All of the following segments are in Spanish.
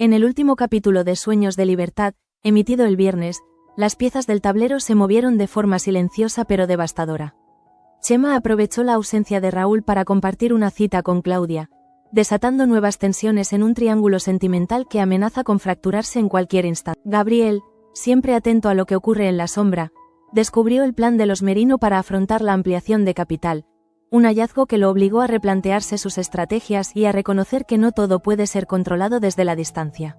En el último capítulo de Sueños de Libertad, emitido el viernes, las piezas del tablero se movieron de forma silenciosa pero devastadora. Chema aprovechó la ausencia de Raúl para compartir una cita con Claudia, desatando nuevas tensiones en un triángulo sentimental que amenaza con fracturarse en cualquier instante. Gabriel, siempre atento a lo que ocurre en la sombra, descubrió el plan de los Merino para afrontar la ampliación de capital, un hallazgo que lo obligó a replantearse sus estrategias y a reconocer que no todo puede ser controlado desde la distancia.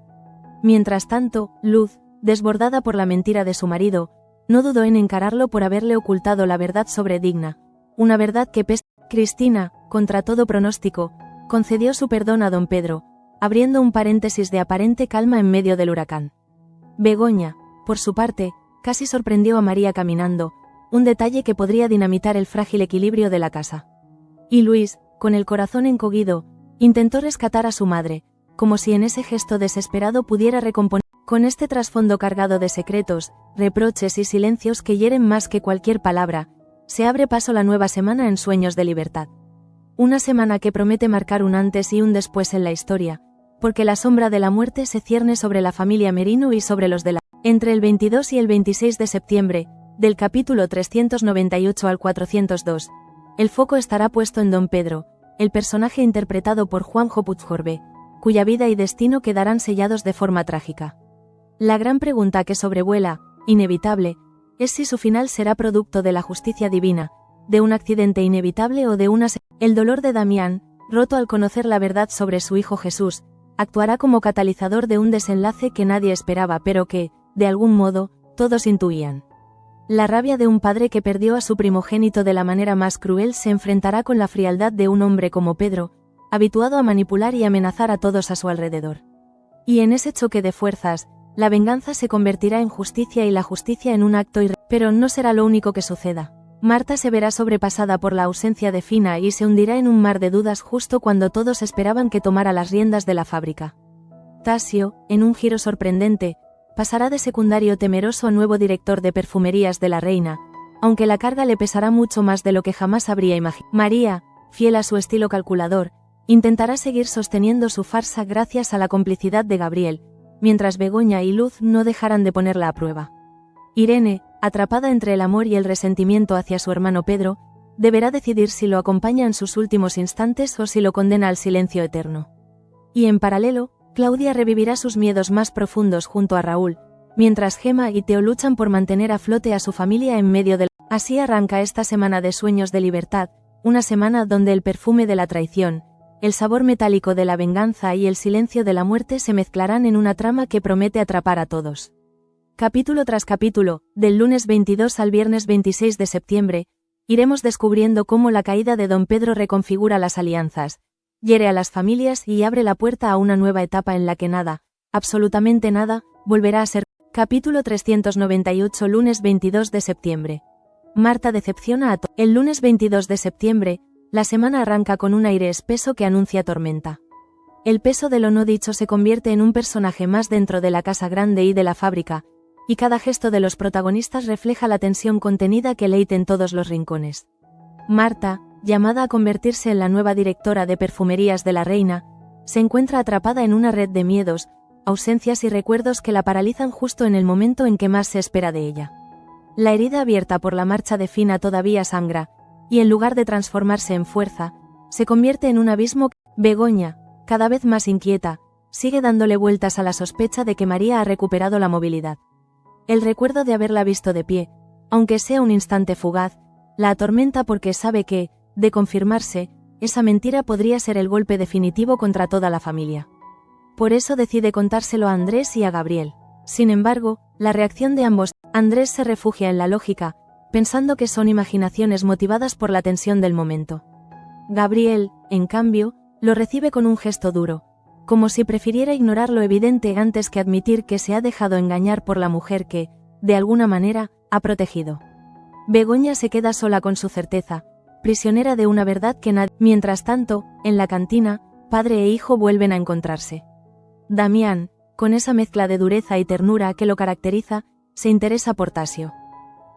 Mientras tanto, Luz, desbordada por la mentira de su marido, no dudó en encararlo por haberle ocultado la verdad sobre Digna, una verdad que Cristina, contra todo pronóstico, concedió su perdón a don Pedro, abriendo un paréntesis de aparente calma en medio del huracán. Begoña, por su parte, casi sorprendió a María caminando, un detalle que podría dinamitar el frágil equilibrio de la casa. Y Luis, con el corazón encogido, intentó rescatar a su madre, como si en ese gesto desesperado pudiera recomponer. Con este trasfondo cargado de secretos, reproches y silencios que hieren más que cualquier palabra, se abre paso la nueva semana en Sueños de Libertad. Una semana que promete marcar un antes y un después en la historia, porque la sombra de la muerte se cierne sobre la familia Merino y sobre los de la... Entre el 22 y el 26 de septiembre, del capítulo 398 al 402, el foco estará puesto en don Pedro, el personaje interpretado por Juanjo Puigcorbe, cuya vida y destino quedarán sellados de forma trágica. La gran pregunta que sobrevuela, inevitable, es si su final será producto de la justicia divina, de un accidente inevitable o de una... El dolor de Damián, roto al conocer la verdad sobre su hijo Jesús, actuará como catalizador de un desenlace que nadie esperaba pero que, de algún modo, todos intuían. La rabia de un padre que perdió a su primogénito de la manera más cruel se enfrentará con la frialdad de un hombre como Pedro, habituado a manipular y amenazar a todos a su alrededor. Y en ese choque de fuerzas, la venganza se convertirá en justicia y la justicia en un acto Pero no será lo único que suceda. Marta se verá sobrepasada por la ausencia de Fina y se hundirá en un mar de dudas justo cuando todos esperaban que tomara las riendas de la fábrica. Tasio, en un giro sorprendente, pasará de secundario temeroso a nuevo director de perfumerías de la reina, aunque la carga le pesará mucho más de lo que jamás habría imaginado. María, fiel a su estilo calculador, intentará seguir sosteniendo su farsa gracias a la complicidad de Gabriel, mientras Begoña y Luz no dejarán de ponerla a prueba. Irene, atrapada entre el amor y el resentimiento hacia su hermano Pedro, deberá decidir si lo acompaña en sus últimos instantes o si lo condena al silencio eterno. Y en paralelo, Claudia revivirá sus miedos más profundos junto a Raúl, mientras Gema y Teo luchan por mantener a flote a su familia en medio del... Así arranca esta semana de Sueños de Libertad, una semana donde el perfume de la traición, el sabor metálico de la venganza y el silencio de la muerte se mezclarán en una trama que promete atrapar a todos. Capítulo tras capítulo, del lunes 22 al viernes 26 de septiembre, iremos descubriendo cómo la caída de don Pedro reconfigura las alianzas, hiere a las familias y abre la puerta a una nueva etapa en la que nada, absolutamente nada, volverá a ser. Capítulo 398 lunes 22 de septiembre. Marta decepciona a todos. El lunes 22 de septiembre, la semana arranca con un aire espeso que anuncia tormenta. El peso de lo no dicho se convierte en un personaje más dentro de la casa grande y de la fábrica, y cada gesto de los protagonistas refleja la tensión contenida que leite en todos los rincones. Marta, llamada a convertirse en la nueva directora de perfumerías de la reina, se encuentra atrapada en una red de miedos, ausencias y recuerdos que la paralizan justo en el momento en que más se espera de ella. La herida abierta por la marcha de Fina todavía sangra, y en lugar de transformarse en fuerza, se convierte en un abismo. Begoña, cada vez más inquieta, sigue dándole vueltas a la sospecha de que María ha recuperado la movilidad. El recuerdo de haberla visto de pie, aunque sea un instante fugaz, la atormenta porque sabe que, de confirmarse, esa mentira podría ser el golpe definitivo contra toda la familia. Por eso decide contárselo a Andrés y a Gabriel. Sin embargo, la reacción de ambos, Andrés se refugia en la lógica, pensando que son imaginaciones motivadas por la tensión del momento. Gabriel, en cambio, lo recibe con un gesto duro, como si prefiriera ignorar lo evidente antes que admitir que se ha dejado engañar por la mujer que, de alguna manera, ha protegido. Begoña se queda sola con su certeza, prisionera de una verdad que nadie... Mientras tanto, en la cantina, padre e hijo vuelven a encontrarse. Damián, con esa mezcla de dureza y ternura que lo caracteriza, se interesa por Tasio.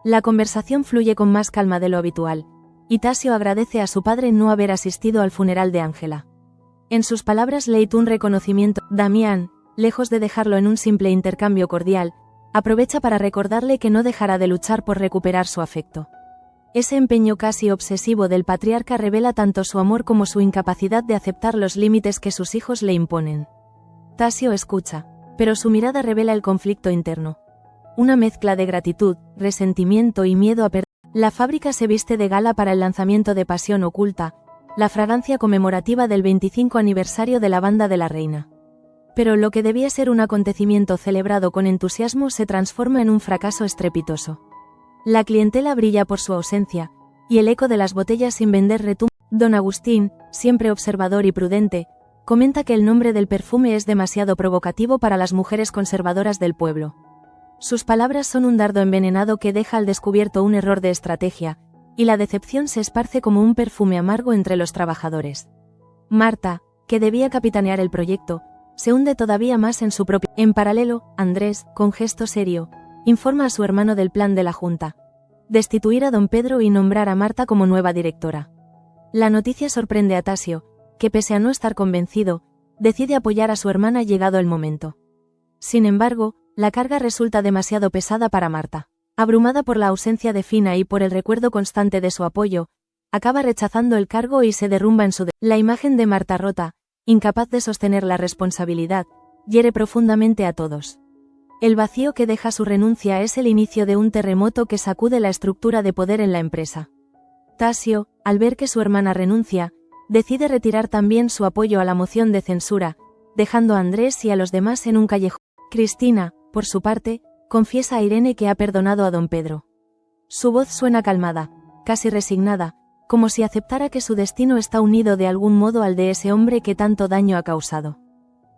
La conversación fluye con más calma de lo habitual, y Tasio agradece a su padre no haber asistido al funeral de Ángela. En sus palabras leí un reconocimiento. Damián, lejos de dejarlo en un simple intercambio cordial, aprovecha para recordarle que no dejará de luchar por recuperar su afecto. Ese empeño casi obsesivo del patriarca revela tanto su amor como su incapacidad de aceptar los límites que sus hijos le imponen. Tasio escucha, pero su mirada revela el conflicto interno. Una mezcla de gratitud, resentimiento y miedo a perder. La fábrica se viste de gala para el lanzamiento de Pasión Oculta, la fragancia conmemorativa del 25 aniversario de la banda de la reina. Pero lo que debía ser un acontecimiento celebrado con entusiasmo se transforma en un fracaso estrepitoso. La clientela brilla por su ausencia, y el eco de las botellas sin vender retumba. Don Agustín, siempre observador y prudente, comenta que el nombre del perfume es demasiado provocativo para las mujeres conservadoras del pueblo. Sus palabras son un dardo envenenado que deja al descubierto un error de estrategia, y la decepción se esparce como un perfume amargo entre los trabajadores. Marta, que debía capitanear el proyecto, se hunde todavía más en su propio. En paralelo, Andrés, con gesto serio, informa a su hermano del plan de la Junta: destituir a don Pedro y nombrar a Marta como nueva directora. La noticia sorprende a Tasio, que pese a no estar convencido, decide apoyar a su hermana llegado el momento. Sin embargo, la carga resulta demasiado pesada para Marta. Abrumada por la ausencia de Fina y por el recuerdo constante de su apoyo, acaba rechazando el cargo y se derrumba en su. La imagen de Marta rota, incapaz de sostener la responsabilidad, hiere profundamente a todos. El vacío que deja su renuncia es el inicio de un terremoto que sacude la estructura de poder en la empresa. Tasio, al ver que su hermana renuncia, decide retirar también su apoyo a la moción de censura, dejando a Andrés y a los demás en un callejón. Cristina, por su parte, confiesa a Irene que ha perdonado a don Pedro. Su voz suena calmada, casi resignada, como si aceptara que su destino está unido de algún modo al de ese hombre que tanto daño ha causado.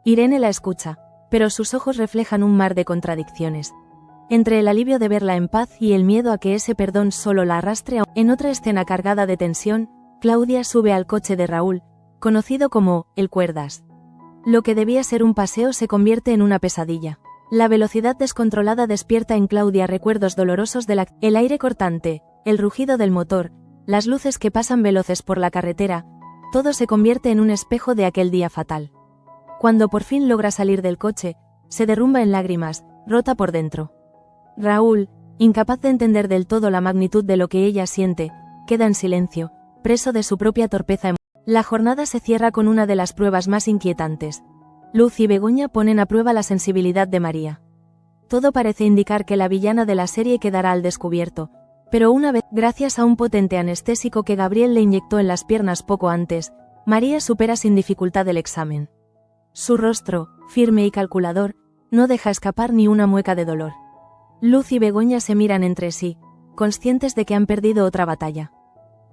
Irene la escucha, pero sus ojos reflejan un mar de contradicciones. Entre el alivio de verla en paz y el miedo a que ese perdón solo la arrastre a. En otra escena cargada de tensión, Claudia sube al coche de Raúl, conocido como el Cuerdas. Lo que debía ser un paseo se convierte en una pesadilla. La velocidad descontrolada despierta en Claudia recuerdos dolorosos de el aire cortante, el rugido del motor, las luces que pasan veloces por la carretera, todo se convierte en un espejo de aquel día fatal. Cuando por fin logra salir del coche, se derrumba en lágrimas, rota por dentro. Raúl, incapaz de entender del todo la magnitud de lo que ella siente, queda en silencio, preso de su propia torpeza. La jornada se cierra con una de las pruebas más inquietantes. Luz y Begoña ponen a prueba la sensibilidad de María. Todo parece indicar que la villana de la serie quedará al descubierto, pero una vez, gracias a un potente anestésico que Gabriel le inyectó en las piernas poco antes, María supera sin dificultad el examen. Su rostro, firme y calculador, no deja escapar ni una mueca de dolor. Luz y Begoña se miran entre sí, conscientes de que han perdido otra batalla.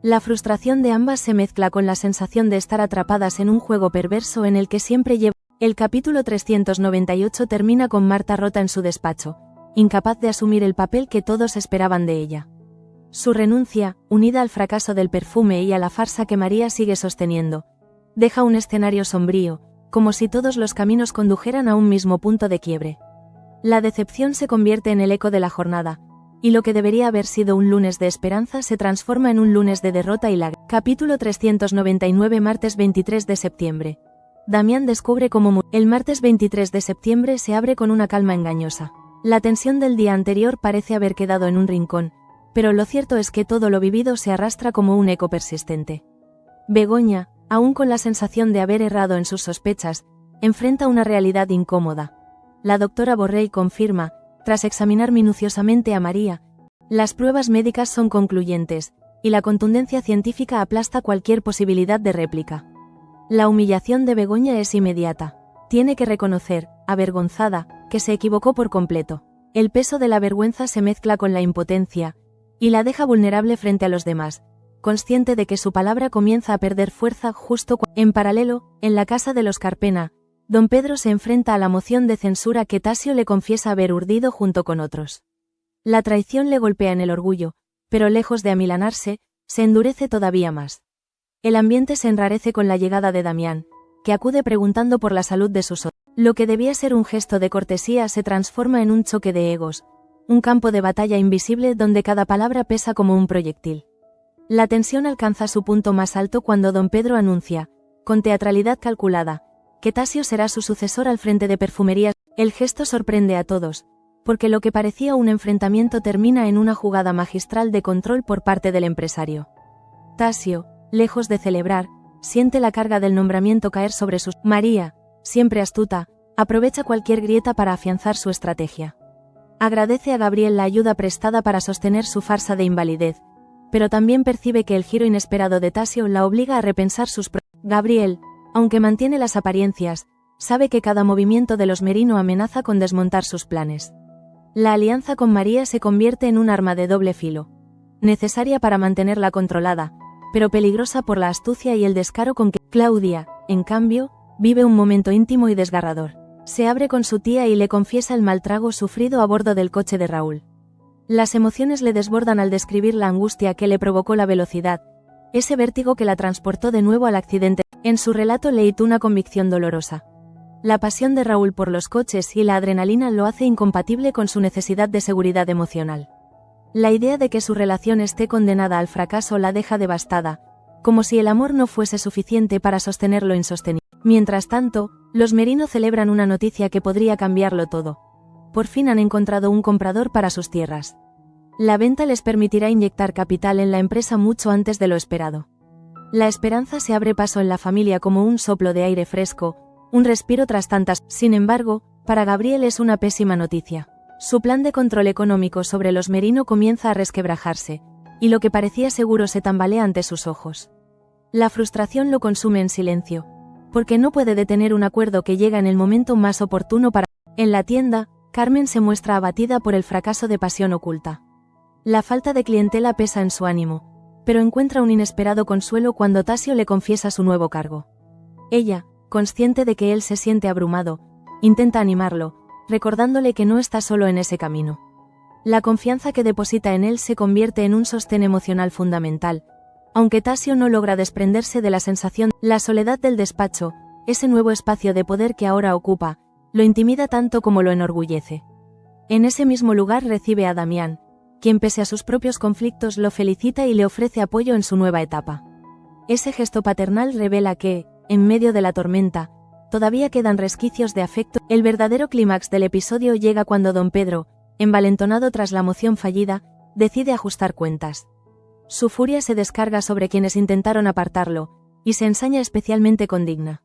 La frustración de ambas se mezcla con la sensación de estar atrapadas en un juego perverso en el que siempre lleva. El capítulo 398 termina con Marta rota en su despacho, incapaz de asumir el papel que todos esperaban de ella. Su renuncia, unida al fracaso del perfume y a la farsa que María sigue sosteniendo, deja un escenario sombrío, como si todos los caminos condujeran a un mismo punto de quiebre. La decepción se convierte en el eco de la jornada, y lo que debería haber sido un lunes de esperanza se transforma en un lunes de derrota y lágrimas. Capítulo 399 Martes 23 de septiembre. Damián descubre cómo el martes 23 de septiembre se abre con una calma engañosa. La tensión del día anterior parece haber quedado en un rincón, pero lo cierto es que todo lo vivido se arrastra como un eco persistente. Begoña, aún con la sensación de haber errado en sus sospechas, enfrenta una realidad incómoda. La doctora Borrell confirma, tras examinar minuciosamente a María, las pruebas médicas son concluyentes, y la contundencia científica aplasta cualquier posibilidad de réplica. La humillación de Begoña es inmediata. Tiene que reconocer, avergonzada, que se equivocó por completo. El peso de la vergüenza se mezcla con la impotencia, y la deja vulnerable frente a los demás, consciente de que su palabra comienza a perder fuerza justo cuando. En paralelo, en la casa de los Carpena, don Pedro se enfrenta a la moción de censura que Tasio le confiesa haber urdido junto con otros. La traición le golpea en el orgullo, pero lejos de amilanarse, se endurece todavía más. El ambiente se enrarece con la llegada de Damián, que acude preguntando por la salud de su socio. Lo que debía ser un gesto de cortesía se transforma en un choque de egos, un campo de batalla invisible donde cada palabra pesa como un proyectil. La tensión alcanza su punto más alto cuando don Pedro anuncia, con teatralidad calculada, que Tasio será su sucesor al frente de perfumerías. El gesto sorprende a todos, porque lo que parecía un enfrentamiento termina en una jugada magistral de control por parte del empresario. Tasio, lejos de celebrar, siente la carga del nombramiento caer sobre sus... María, siempre astuta, aprovecha cualquier grieta para afianzar su estrategia. Agradece a Gabriel la ayuda prestada para sostener su farsa de invalidez, pero también percibe que el giro inesperado de Tasio la obliga a repensar sus... Gabriel, aunque mantiene las apariencias, sabe que cada movimiento de los Merino amenaza con desmontar sus planes. La alianza con María se convierte en un arma de doble filo, necesaria para mantenerla controlada, pero peligrosa por la astucia y el descaro con que Claudia, en cambio, vive un momento íntimo y desgarrador. Se abre con su tía y le confiesa el mal trago sufrido a bordo del coche de Raúl. Las emociones le desbordan al describir la angustia que le provocó la velocidad, ese vértigo que la transportó de nuevo al accidente. En su relato leí una convicción dolorosa. La pasión de Raúl por los coches y la adrenalina lo hace incompatible con su necesidad de seguridad emocional. La idea de que su relación esté condenada al fracaso la deja devastada, como si el amor no fuese suficiente para sostener lo insostenible. Mientras tanto, los Merino celebran una noticia que podría cambiarlo todo. Por fin han encontrado un comprador para sus tierras. La venta les permitirá inyectar capital en la empresa mucho antes de lo esperado. La esperanza se abre paso en la familia como un soplo de aire fresco, un respiro tras tantas. Sin embargo, para Gabriel es una pésima noticia. Su plan de control económico sobre los Merino comienza a resquebrajarse, y lo que parecía seguro se tambalea ante sus ojos. La frustración lo consume en silencio, porque no puede detener un acuerdo que llega en el momento más oportuno para... En la tienda, Carmen se muestra abatida por el fracaso de Pasión Oculta. La falta de clientela pesa en su ánimo, pero encuentra un inesperado consuelo cuando Tasio le confiesa su nuevo cargo. Ella, consciente de que él se siente abrumado, intenta animarlo, recordándole que no está solo en ese camino. La confianza que deposita en él se convierte en un sostén emocional fundamental, aunque Tasio no logra desprenderse de la sensación. La soledad del despacho, ese nuevo espacio de poder que ahora ocupa, lo intimida tanto como lo enorgullece. En ese mismo lugar recibe a Damián, quien pese a sus propios conflictos lo felicita y le ofrece apoyo en su nueva etapa. Ese gesto paternal revela que, en medio de la tormenta, todavía quedan resquicios de afecto. El verdadero clímax del episodio llega cuando don Pedro, envalentonado tras la moción fallida, decide ajustar cuentas. Su furia se descarga sobre quienes intentaron apartarlo, y se ensaña especialmente con Digna.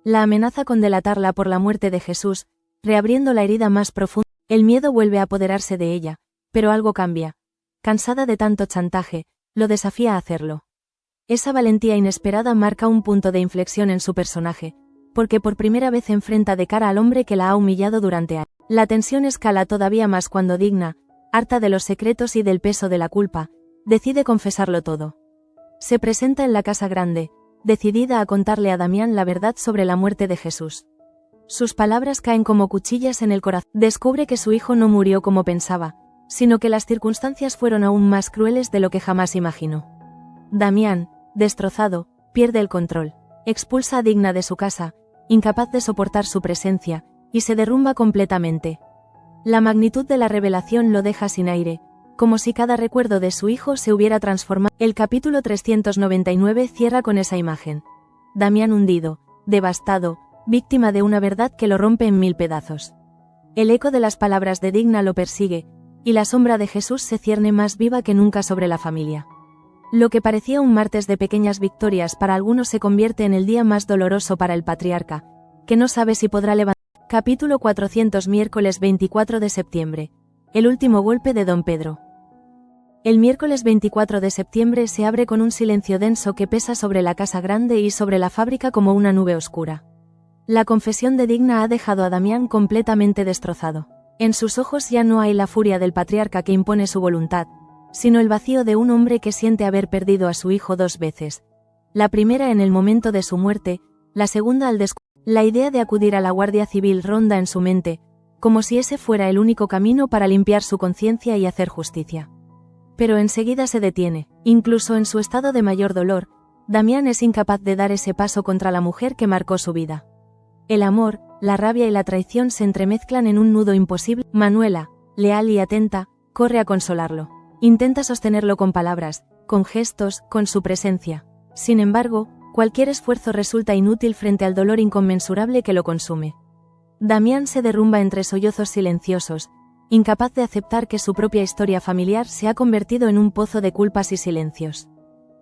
La amenaza con delatarla por la muerte de Jesús, reabriendo la herida más profunda. El miedo vuelve a apoderarse de ella, pero algo cambia. Cansada de tanto chantaje, lo desafía a hacerlo. Esa valentía inesperada marca un punto de inflexión en su personaje, porque por primera vez enfrenta de cara al hombre que la ha humillado durante años. La tensión escala todavía más cuando Digna, harta de los secretos y del peso de la culpa, decide confesarlo todo. Se presenta en la casa grande, decidida a contarle a Damián la verdad sobre la muerte de Jesús. Sus palabras caen como cuchillas en el corazón. Descubre que su hijo no murió como pensaba, sino que las circunstancias fueron aún más crueles de lo que jamás imaginó. Damián, destrozado, pierde el control, expulsa a Digna de su casa, incapaz de soportar su presencia, y se derrumba completamente. La magnitud de la revelación lo deja sin aire, como si cada recuerdo de su hijo se hubiera transformado. El capítulo 399 cierra con esa imagen. Damián hundido, devastado, víctima de una verdad que lo rompe en 1000 pedazos. El eco de las palabras de Digna lo persigue, y la sombra de Jesús se cierne más viva que nunca sobre la familia. Lo que parecía un martes de pequeñas victorias para algunos se convierte en el día más doloroso para el patriarca, que no sabe si podrá levantar. Capítulo 400 Miércoles 24 de septiembre. El último golpe de don Pedro. El miércoles 24 de septiembre se abre con un silencio denso que pesa sobre la casa grande y sobre la fábrica como una nube oscura. La confesión de Digna ha dejado a Damián completamente destrozado. En sus ojos ya no hay la furia del patriarca que impone su voluntad, sino el vacío de un hombre que siente haber perdido a su hijo 2 veces. La primera en el momento de su muerte, la segunda al descubrir. La idea de acudir a la Guardia Civil ronda en su mente, como si ese fuera el único camino para limpiar su conciencia y hacer justicia. Pero enseguida se detiene. Incluso en su estado de mayor dolor, Damián es incapaz de dar ese paso contra la mujer que marcó su vida. El amor, la rabia y la traición se entremezclan en un nudo imposible. Manuela, leal y atenta, corre a consolarlo. Intenta sostenerlo con palabras, con gestos, con su presencia. Sin embargo, Cualquier esfuerzo resulta inútil frente al dolor inconmensurable que lo consume. Damián se derrumba entre sollozos silenciosos, incapaz de aceptar que su propia historia familiar se ha convertido en un pozo de culpas y silencios.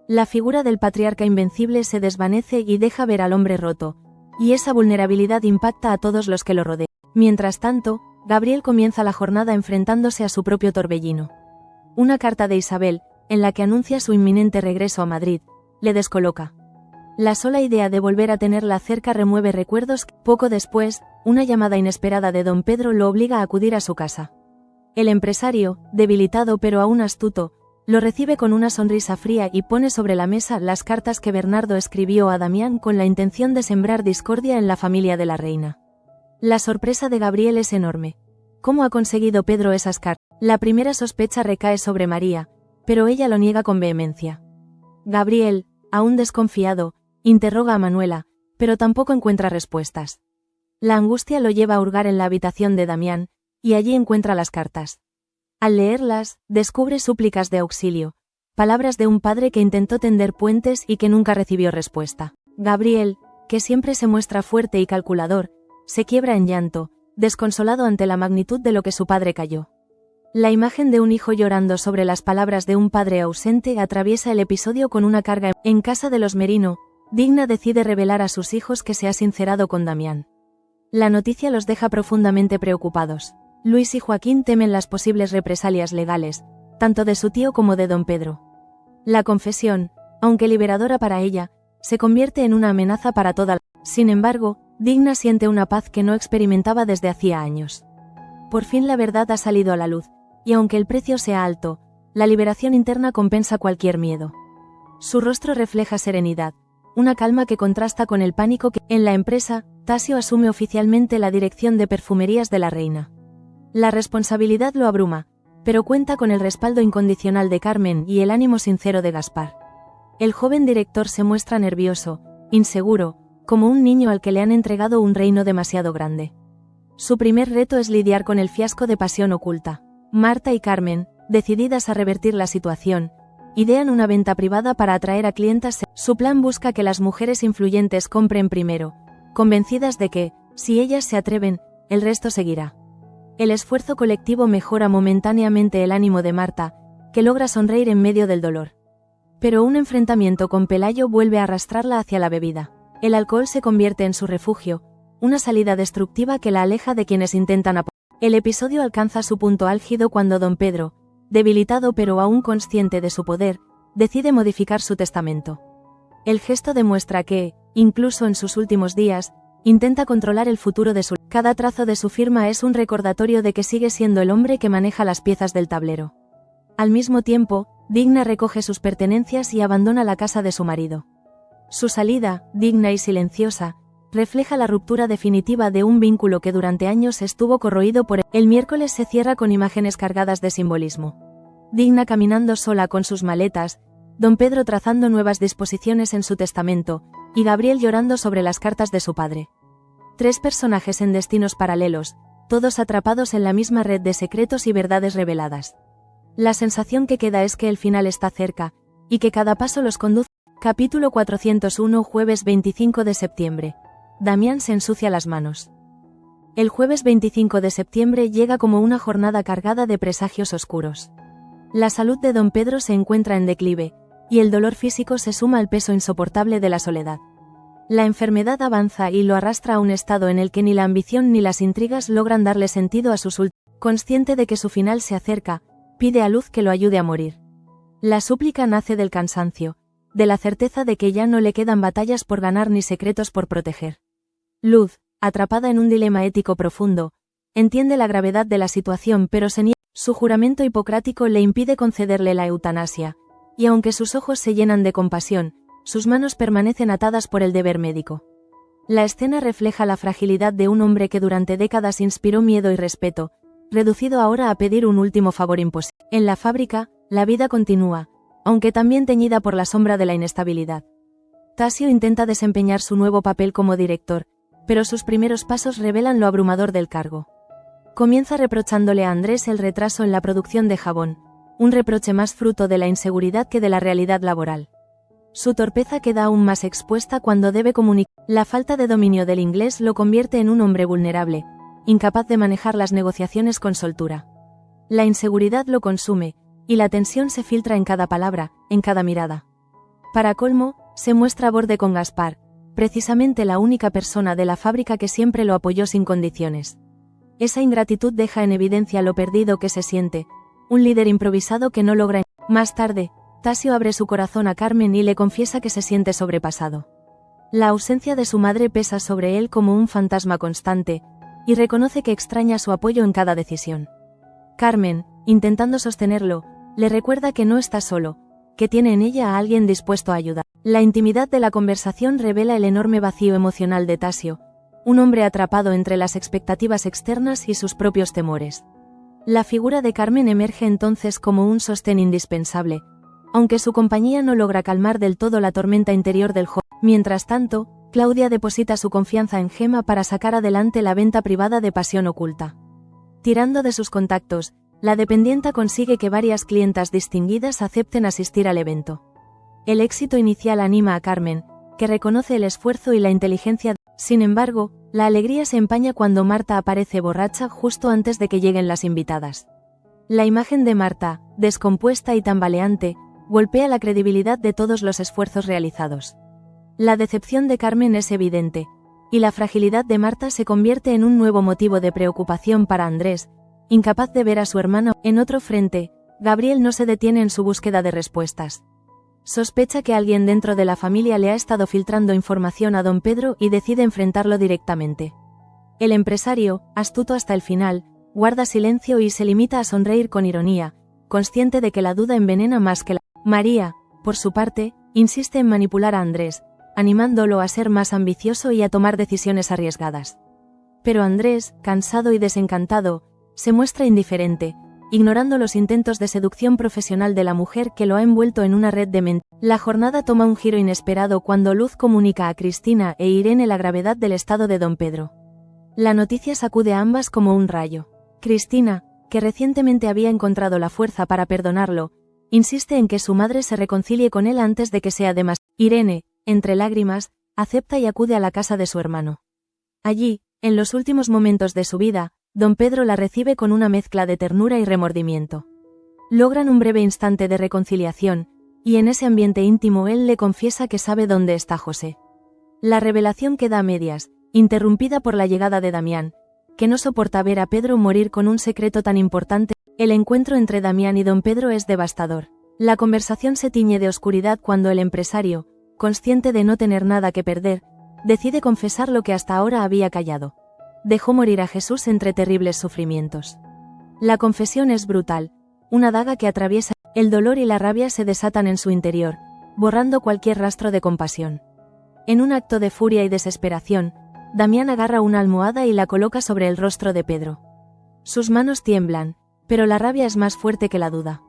La figura del patriarca invencible se desvanece y deja ver al hombre roto, y esa vulnerabilidad impacta a todos los que lo rodean. Mientras tanto, Gabriel comienza la jornada enfrentándose a su propio torbellino. Una carta de Isabel, en la que anuncia su inminente regreso a Madrid, le descoloca. La sola idea de volver a tenerla cerca remueve recuerdos. Poco después, una llamada inesperada de don Pedro lo obliga a acudir a su casa. El empresario, debilitado pero aún astuto, lo recibe con una sonrisa fría y pone sobre la mesa las cartas que Bernardo escribió a Damián con la intención de sembrar discordia en la familia de la reina. La sorpresa de Gabriel es enorme. ¿Cómo ha conseguido Pedro esas cartas? La primera sospecha recae sobre María, pero ella lo niega con vehemencia. Gabriel, aún desconfiado, interroga a Manuela, pero tampoco encuentra respuestas. La angustia lo lleva a hurgar en la habitación de Damián, y allí encuentra las cartas. Al leerlas, descubre súplicas de auxilio, palabras de un padre que intentó tender puentes y que nunca recibió respuesta. Gabriel, que siempre se muestra fuerte y calculador, se quiebra en llanto, desconsolado ante la magnitud de lo que su padre cayó. La imagen de un hijo llorando sobre las palabras de un padre ausente atraviesa el episodio con una carga. En casa de los Merino, Digna decide revelar a sus hijos que se ha sincerado con Damián. La noticia los deja profundamente preocupados. Luis y Joaquín temen las posibles represalias legales, tanto de su tío como de don Pedro. La confesión, aunque liberadora para ella, se convierte en una amenaza para toda la... Sin embargo, Digna siente una paz que no experimentaba desde hacía años. Por fin la verdad ha salido a la luz, y aunque el precio sea alto, la liberación interna compensa cualquier miedo. Su rostro refleja serenidad, una calma que contrasta con el pánico que... En la empresa, Tasio asume oficialmente la dirección de perfumerías de la reina. La responsabilidad lo abruma, pero cuenta con el respaldo incondicional de Carmen y el ánimo sincero de Gaspar. El joven director se muestra nervioso, inseguro, como un niño al que le han entregado un reino demasiado grande. Su primer reto es lidiar con el fiasco de pasión oculta. Marta y Carmen, decididas a revertir la situación, idean una venta privada para atraer a clientas. Su plan busca que las mujeres influyentes compren primero, convencidas de que, si ellas se atreven, el resto seguirá. El esfuerzo colectivo mejora momentáneamente el ánimo de Marta, que logra sonreír en medio del dolor. Pero un enfrentamiento con Pelayo vuelve a arrastrarla hacia la bebida. El alcohol se convierte en su refugio, una salida destructiva que la aleja de quienes intentan apoyar. El episodio alcanza su punto álgido cuando don Pedro, debilitado pero aún consciente de su poder, decide modificar su testamento. El gesto demuestra que, incluso en sus últimos días, intenta controlar el futuro de su... Cada trazo de su firma es un recordatorio de que sigue siendo el hombre que maneja las piezas del tablero. Al mismo tiempo, Digna recoge sus pertenencias y abandona la casa de su marido. Su salida, digna y silenciosa, refleja la ruptura definitiva de un vínculo que durante años estuvo corroído por... El miércoles se cierra con imágenes cargadas de simbolismo. Digna caminando sola con sus maletas, don Pedro trazando nuevas disposiciones en su testamento, y Gabriel llorando sobre las cartas de su padre. 3 personajes en destinos paralelos, todos atrapados en la misma red de secretos y verdades reveladas. La sensación que queda es que el final está cerca, y que cada paso los conduce. Capítulo 401. Jueves 25 de septiembre. Damián se ensucia las manos. El jueves 25 de septiembre llega como una jornada cargada de presagios oscuros. La salud de don Pedro se encuentra en declive, y el dolor físico se suma al peso insoportable de la soledad. La enfermedad avanza y lo arrastra a un estado en el que ni la ambición ni las intrigas logran darle sentido a sus últimos. Consciente de que su final se acerca, pide a Luz que lo ayude a morir. La súplica nace del cansancio, de la certeza de que ya no le quedan batallas por ganar ni secretos por proteger. Luz, atrapada en un dilema ético profundo, entiende la gravedad de la situación pero se niega. Su juramento hipocrático le impide concederle la eutanasia, y aunque sus ojos se llenan de compasión, sus manos permanecen atadas por el deber médico. La escena refleja la fragilidad de un hombre que durante décadas inspiró miedo y respeto, reducido ahora a pedir un último favor imposible. En la fábrica, la vida continúa, aunque también teñida por la sombra de la inestabilidad. Tasio intenta desempeñar su nuevo papel como director, pero sus primeros pasos revelan lo abrumador del cargo. Comienza reprochándole a Andrés el retraso en la producción de jabón, un reproche más fruto de la inseguridad que de la realidad laboral. Su torpeza queda aún más expuesta cuando debe comunicar. La falta de dominio del inglés lo convierte en un hombre vulnerable, incapaz de manejar las negociaciones con soltura. La inseguridad lo consume, y la tensión se filtra en cada palabra, en cada mirada. Para colmo, se muestra a borde con Gaspar, precisamente la única persona de la fábrica que siempre lo apoyó sin condiciones. Esa ingratitud deja en evidencia lo perdido que se siente, un líder improvisado que no logra. Más tarde, Tasio abre su corazón a Carmen y le confiesa que se siente sobrepasado. La ausencia de su madre pesa sobre él como un fantasma constante, y reconoce que extraña su apoyo en cada decisión. Carmen, intentando sostenerlo, le recuerda que no está solo, que tiene en ella a alguien dispuesto a ayudar. La intimidad de la conversación revela el enorme vacío emocional de Tasio, un hombre atrapado entre las expectativas externas y sus propios temores. La figura de Carmen emerge entonces como un sostén indispensable, aunque su compañía no logra calmar del todo la tormenta interior del joven. Mientras tanto, Claudia deposita su confianza en Gemma para sacar adelante la venta privada de Pasión Oculta. Tirando de sus contactos, la dependienta consigue que varias clientas distinguidas acepten asistir al evento. El éxito inicial anima a Carmen, que reconoce el esfuerzo y la inteligencia. Sin embargo, la alegría se empaña cuando Marta aparece borracha justo antes de que lleguen las invitadas. La imagen de Marta, descompuesta y tambaleante, golpea la credibilidad de todos los esfuerzos realizados. La decepción de Carmen es evidente, y la fragilidad de Marta se convierte en un nuevo motivo de preocupación para Andrés, incapaz de ver a su hermano. En otro frente, Gabriel no se detiene en su búsqueda de respuestas. Sospecha que alguien dentro de la familia le ha estado filtrando información a don Pedro y decide enfrentarlo directamente. El empresario, astuto hasta el final, guarda silencio y se limita a sonreír con ironía, consciente de que la duda envenena más que la... María, por su parte, insiste en manipular a Andrés, animándolo a ser más ambicioso y a tomar decisiones arriesgadas. Pero Andrés, cansado y desencantado, se muestra indiferente, ignorando los intentos de seducción profesional de la mujer que lo ha envuelto en una red de mentiras. La jornada toma un giro inesperado cuando Luz comunica a Cristina e Irene la gravedad del estado de don Pedro. La noticia sacude a ambas como un rayo. Cristina, que recientemente había encontrado la fuerza para perdonarlo, insiste en que su madre se reconcilie con él antes de que sea demasiado. Irene, entre lágrimas, acepta y acude a la casa de su hermano. Allí, en los últimos momentos de su vida, don Pedro la recibe con una mezcla de ternura y remordimiento. Logran un breve instante de reconciliación, y en ese ambiente íntimo él le confiesa que sabe dónde está José. La revelación queda a medias, interrumpida por la llegada de Damián, que no soporta ver a Pedro morir con un secreto tan importante. El encuentro entre Damián y don Pedro es devastador. La conversación se tiñe de oscuridad cuando el empresario, consciente de no tener nada que perder, decide confesar lo que hasta ahora había callado. Dejó morir a Jesús entre terribles sufrimientos. La confesión es brutal, una daga que atraviesa. El dolor y la rabia se desatan en su interior, borrando cualquier rastro de compasión. En un acto de furia y desesperación, Damián agarra una almohada y la coloca sobre el rostro de Pedro. Sus manos tiemblan, pero la rabia es más fuerte que la duda.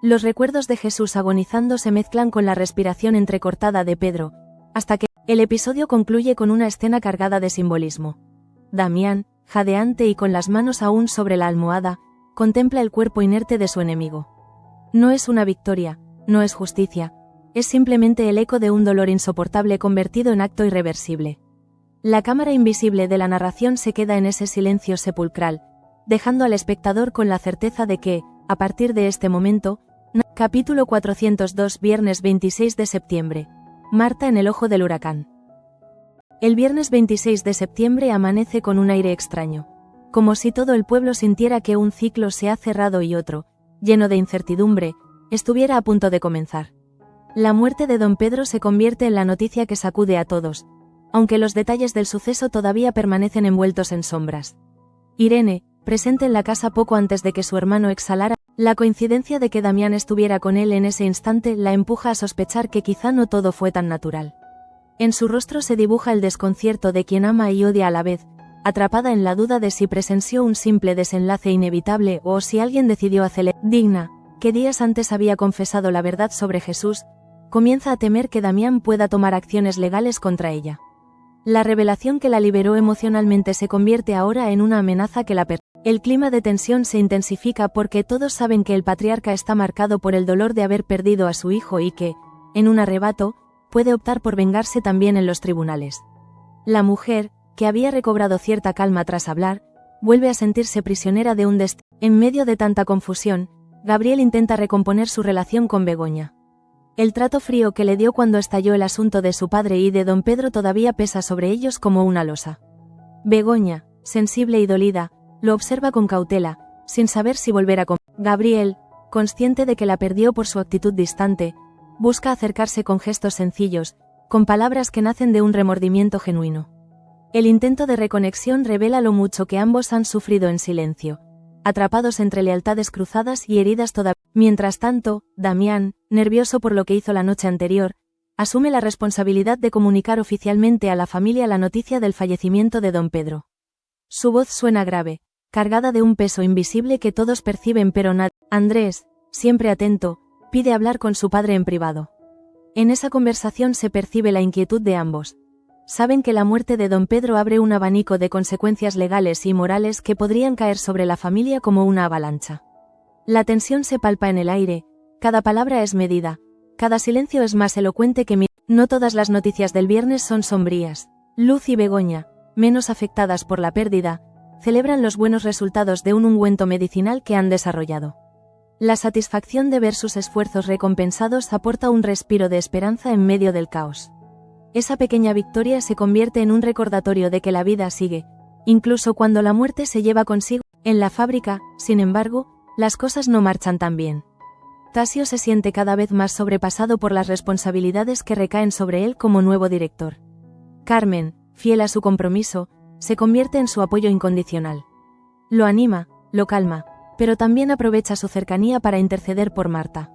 Los recuerdos de Jesús agonizando se mezclan con la respiración entrecortada de Pedro, hasta que el episodio concluye con una escena cargada de simbolismo. Damián, jadeante y con las manos aún sobre la almohada, contempla el cuerpo inerte de su enemigo. No es una victoria, no es justicia, es simplemente el eco de un dolor insoportable convertido en acto irreversible. La cámara invisible de la narración se queda en ese silencio sepulcral, dejando al espectador con la certeza de que, a partir de este momento, capítulo 402 viernes 26 de septiembre. Marta en el ojo del huracán. El viernes 26 de septiembre amanece con un aire extraño, como si todo el pueblo sintiera que un ciclo se ha cerrado y otro, lleno de incertidumbre, estuviera a punto de comenzar. La muerte de don Pedro se convierte en la noticia que sacude a todos, aunque los detalles del suceso todavía permanecen envueltos en sombras. Irene, presente en la casa poco antes de que su hermano exhalara, la coincidencia de que Damián estuviera con él en ese instante la empuja a sospechar que quizá no todo fue tan natural. En su rostro se dibuja el desconcierto de quien ama y odia a la vez, atrapada en la duda de si presenció un simple desenlace inevitable o si alguien decidió acelerar. Digna, que días antes había confesado la verdad sobre Jesús, comienza a temer que Damián pueda tomar acciones legales contra ella. La revelación que la liberó emocionalmente se convierte ahora en una amenaza que la persigue. El clima de tensión se intensifica porque todos saben que el patriarca está marcado por el dolor de haber perdido a su hijo y que, en un arrebato, puede optar por vengarse también en los tribunales. La mujer, que había recobrado cierta calma tras hablar, vuelve a sentirse prisionera de un destino. En medio de tanta confusión, Gabriel intenta recomponer su relación con Begoña. El trato frío que le dio cuando estalló el asunto de su padre y de don Pedro todavía pesa sobre ellos como una losa. Begoña, sensible y dolida, lo observa con cautela, sin saber si volver a Gabriel, consciente de que la perdió por su actitud distante, busca acercarse con gestos sencillos, con palabras que nacen de un remordimiento genuino. El intento de reconexión revela lo mucho que ambos han sufrido en silencio, atrapados entre lealtades cruzadas y heridas todavía. Mientras tanto, Damián, nervioso por lo que hizo la noche anterior, asume la responsabilidad de comunicar oficialmente a la familia la noticia del fallecimiento de don Pedro. Su voz suena grave, cargada de un peso invisible que todos perciben pero nadie. Andrés, siempre atento, pide hablar con su padre en privado. En esa conversación se percibe la inquietud de ambos. Saben que la muerte de don Pedro abre un abanico de consecuencias legales y morales que podrían caer sobre la familia como una avalancha. La tensión se palpa en el aire, cada palabra es medida, cada silencio es más elocuente que mi. No todas las noticias del viernes son sombrías. Luz y Begoña, menos afectadas por la pérdida, celebran los buenos resultados de un ungüento medicinal que han desarrollado. La satisfacción de ver sus esfuerzos recompensados aporta un respiro de esperanza en medio del caos. Esa pequeña victoria se convierte en un recordatorio de que la vida sigue, incluso cuando la muerte se lleva consigo. En la fábrica, sin embargo, las cosas no marchan tan bien. Tasio se siente cada vez más sobrepasado por las responsabilidades que recaen sobre él como nuevo director. Carmen, fiel a su compromiso, se convierte en su apoyo incondicional. Lo anima, lo calma, pero también aprovecha su cercanía para interceder por Marta.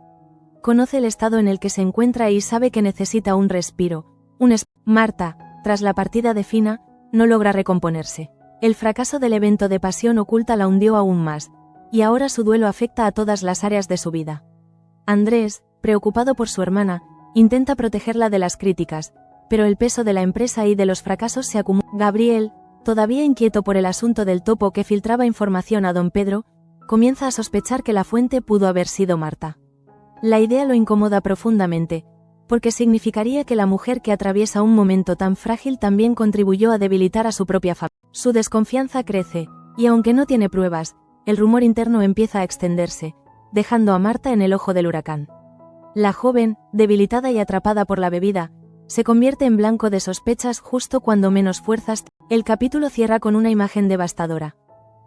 Conoce el estado en el que se encuentra y sabe que necesita un respiro. Marta, tras la partida de Fina, no logra recomponerse. El fracaso del evento de Pasión Oculta la hundió aún más, y ahora su duelo afecta a todas las áreas de su vida. Andrés, preocupado por su hermana, intenta protegerla de las críticas, pero el peso de la empresa y de los fracasos se acumula. Gabriel, todavía inquieto por el asunto del topo que filtraba información a don Pedro, comienza a sospechar que la fuente pudo haber sido Marta. La idea lo incomoda profundamente, porque significaría que la mujer que atraviesa un momento tan frágil también contribuyó a debilitar a su propia familia. Su desconfianza crece, y aunque no tiene pruebas, el rumor interno empieza a extenderse, dejando a Marta en el ojo del huracán. La joven, debilitada y atrapada por la bebida, se convierte en blanco de sospechas justo cuando menos fuerzas. El capítulo cierra con una imagen devastadora.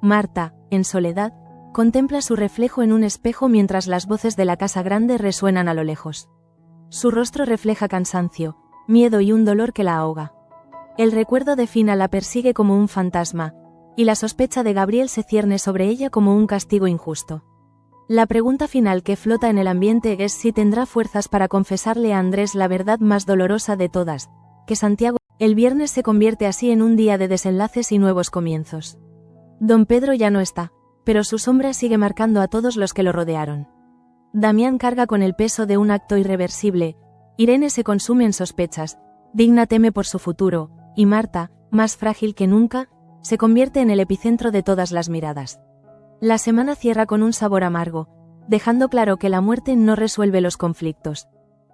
Marta, en soledad, contempla su reflejo en un espejo mientras las voces de la casa grande resuenan a lo lejos. Su rostro refleja cansancio, miedo y un dolor que la ahoga. El recuerdo de Fina la persigue como un fantasma, y la sospecha de Gabriel se cierne sobre ella como un castigo injusto. La pregunta final que flota en el ambiente es si tendrá fuerzas para confesarle a Andrés la verdad más dolorosa de todas, que Santiago. El viernes se convierte así en un día de desenlaces y nuevos comienzos. Don Pedro ya no está, pero su sombra sigue marcando a todos los que lo rodearon. Damián carga con el peso de un acto irreversible, Irene se consume en sospechas, Digna teme por su futuro, y Marta, más frágil que nunca, se convierte en el epicentro de todas las miradas. La semana cierra con un sabor amargo, dejando claro que la muerte no resuelve los conflictos.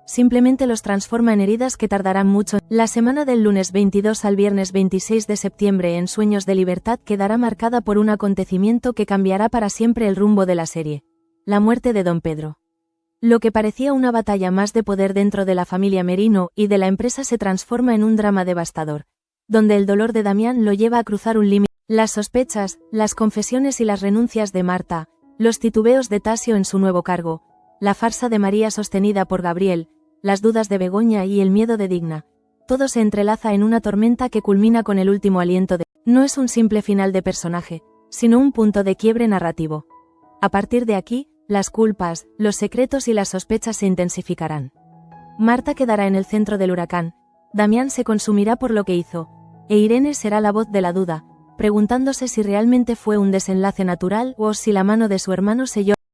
Simplemente los transforma en heridas que tardarán mucho. La semana del lunes 22 al viernes 26 de septiembre en Sueños de Libertad quedará marcada por un acontecimiento que cambiará para siempre el rumbo de la serie: la muerte de don Pedro. Lo que parecía una batalla más de poder dentro de la familia Merino y de la empresa se transforma en un drama devastador, donde el dolor de Damián lo lleva a cruzar un límite. Las sospechas, las confesiones y las renuncias de Marta, los titubeos de Tasio en su nuevo cargo, la farsa de María sostenida por Gabriel, las dudas de Begoña y el miedo de Digna, todo se entrelaza en una tormenta que culmina con el último aliento de. No es un simple final de personaje, sino un punto de quiebre narrativo. A partir de aquí, las culpas, los secretos y las sospechas se intensificarán. Marta quedará en el centro del huracán, Damián se consumirá por lo que hizo, e Irene será la voz de la duda, preguntándose si realmente fue un desenlace natural o si la mano de su hermano selló.